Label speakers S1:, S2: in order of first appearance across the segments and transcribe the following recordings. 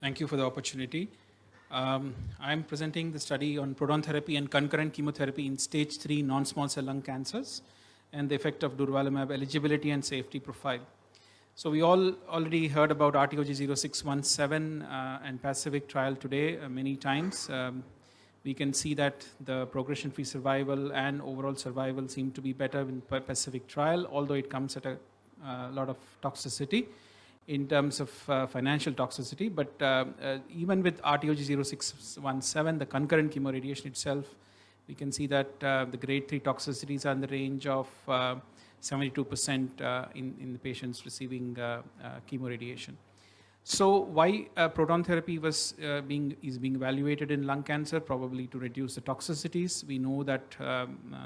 S1: Thank you for the opportunity. I'm presenting the study on proton therapy and concurrent chemotherapy in stage 3 non-small cell lung cancers and the effect of durvalumab eligibility and safety profile. So we all already heard about RTOG 0617 and Pacific trial today many times. We can see that the progression-free survival and overall survival seem to be better in Pacific trial, although it comes at a lot of toxicity in terms of financial toxicity. But even with RTOG 0617, the concurrent chemoradiation itself, we can see that the grade 3 toxicities are in the range of 72% in the patients receiving chemoradiation. So why proton therapy is being evaluated in lung cancer? Probably to reduce the toxicities. We know that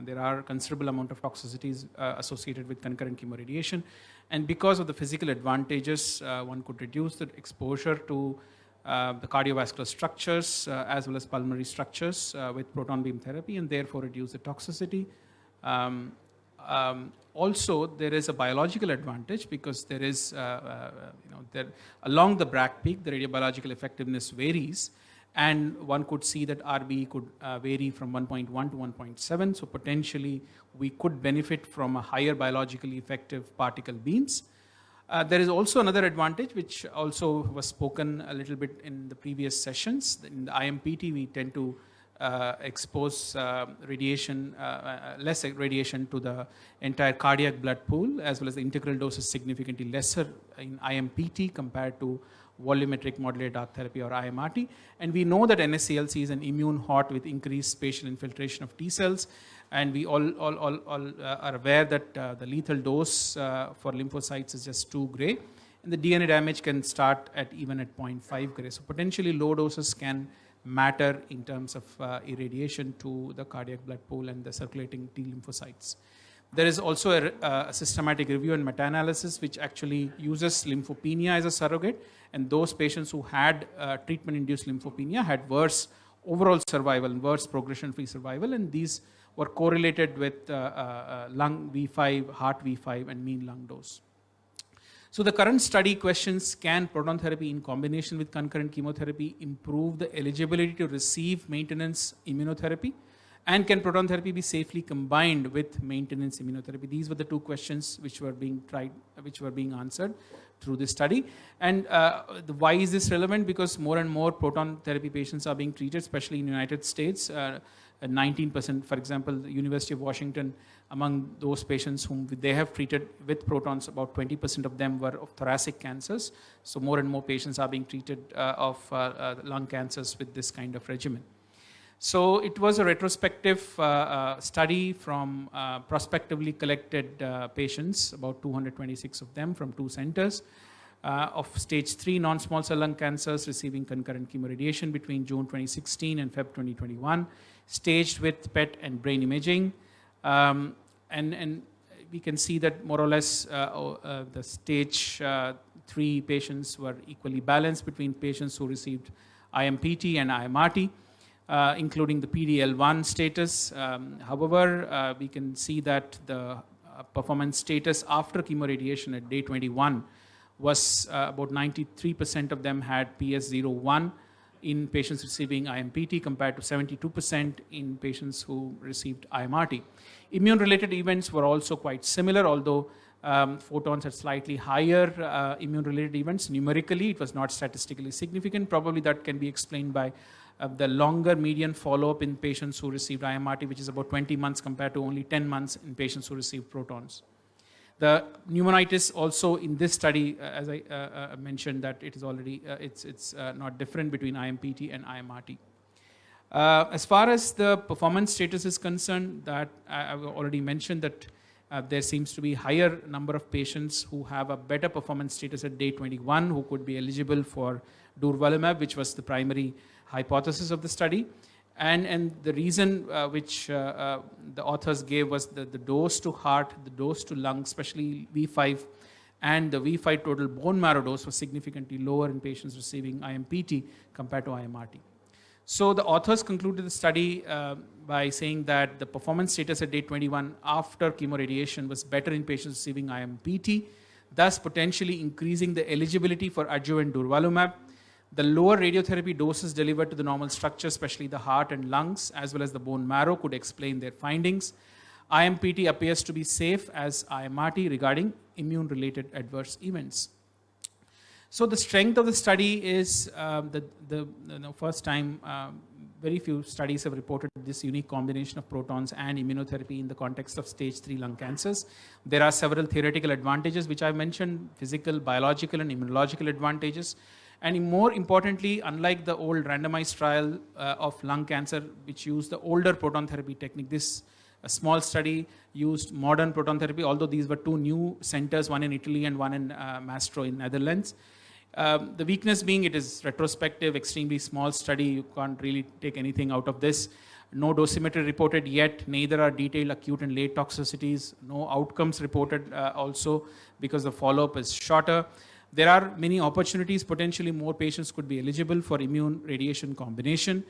S1: there are considerable amount of toxicities associated with concurrent chemoradiation, and because of the physical advantages, one could reduce the exposure to the cardiovascular structures as well as pulmonary structures with proton beam therapy, and therefore reduce the toxicity. Also, there is a biological advantage because there is, along the Bragg peak, the radiobiological effectiveness varies, and one could see that RB could vary from 1.1 to 1.7. So potentially, we could benefit from a higher biologically effective particle beams. There is also another advantage, which also was spoken a little bit in the previous sessions. In the IMPT, we tend to expose radiation, less radiation to the entire cardiac blood pool, as well as the integral dose is significantly lesser in IMPT compared to volumetric modulated arc therapy or IMRT. And we know that NSCLC is an immune hot with increased spatial infiltration of T cells, and we all are aware that the lethal dose for lymphocytes is just 2 gray, and the DNA damage can start at even at 0.5 gray. So potentially low doses can matter in terms of irradiation to the cardiac blood pool and the circulating T lymphocytes. There is also a systematic review and meta-analysis which actually uses lymphopenia as a surrogate, and those patients who had treatment-induced lymphopenia had worse overall survival and worse progression-free survival, and these were correlated with lung V5, heart V5, and mean lung dose. So the current study questions, can proton therapy in combination with concurrent chemotherapy improve the eligibility to receive maintenance immunotherapy? And can proton therapy be safely combined with maintenance immunotherapy? These were the 2 questions which were being answered through this study. And why is this relevant? Because more and more proton therapy patients are being treated, especially in the United States. 19%, for example, the University of Washington, among those patients whom they have treated with protons, about 20% of them were of thoracic cancers. So more and more patients are being treated of lung cancers with this kind of regimen. So it was a retrospective study from prospectively collected patients, about 226 of them from 2 centers, of stage 3 non-small cell lung cancers receiving concurrent chemoradiation between June 2016 and Feb 2021, staged with PET and brain imaging. And we can see that more or less the stage 3 patients were equally balanced between patients who received IMPT and IMRT, including the PD-L1 status. However, we can see that the performance status after chemoradiation at day 21 was about 93% of them had PS01 in patients receiving IMPT compared to 72% in patients who received IMRT. Immune-related events were also quite similar, although photons had slightly higher immune-related events. Numerically, it was not statistically significant. Probably that can be explained by the longer median follow-up in patients who received IMRT, which is about 20 months compared to only 10 months in patients who received protons. The pneumonitis also in this study, as I mentioned, that it is already, it's not different between IMPT and IMRT. As far as the performance status is concerned, that I've already mentioned that there seems to be higher number of patients who have a better performance status at day 21 who could be eligible for durvalumab, which was the primary hypothesis of the study. And the reason which the authors gave was the dose to heart, the dose to lung, especially V5, and the V5 total bone marrow dose was significantly lower in patients receiving IMPT compared to IMRT. So the authors concluded the study by saying that the performance status at day 21 after chemoradiation was better in patients receiving IMPT, thus potentially increasing the eligibility for adjuvant durvalumab. The lower radiotherapy doses delivered to the normal structure, especially the heart and lungs, as well as the bone marrow, could explain their findings. IMPT appears to be safe as IMRT regarding immune-related adverse events. So the strength of the study is first time very few studies have reported this unique combination of protons and immunotherapy in the context of stage 3 lung cancers. There are several theoretical advantages which I mentioned, physical, biological and immunological advantages. And more importantly, unlike the old randomized trial of lung cancer which used the older proton therapy technique, this a small study used modern proton therapy, although these were two new centers, one in Italy and one in Mastro in Netherlands. The weakness being it is retrospective, extremely small study, you can't really take anything out of this. No dosimetry reported yet, neither are detailed acute and late toxicities, no outcomes reported also because the follow-up is shorter. There are many opportunities, potentially more patients could be eligible for immune radiation combination.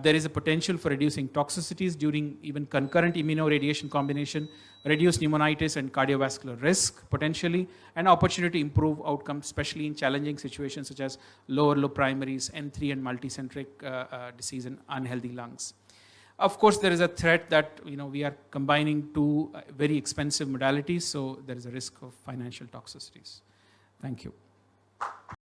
S1: There is a potential for reducing toxicities during even concurrent immunoradiation combination, reduce pneumonitis and cardiovascular risk potentially, and opportunity to improve outcomes, especially in challenging situations such as low primaries, N3 and multicentric disease and unhealthy lungs. Of course, there is a threat that we are combining two very expensive modalities, so there is a risk of financial toxicities. Thank you.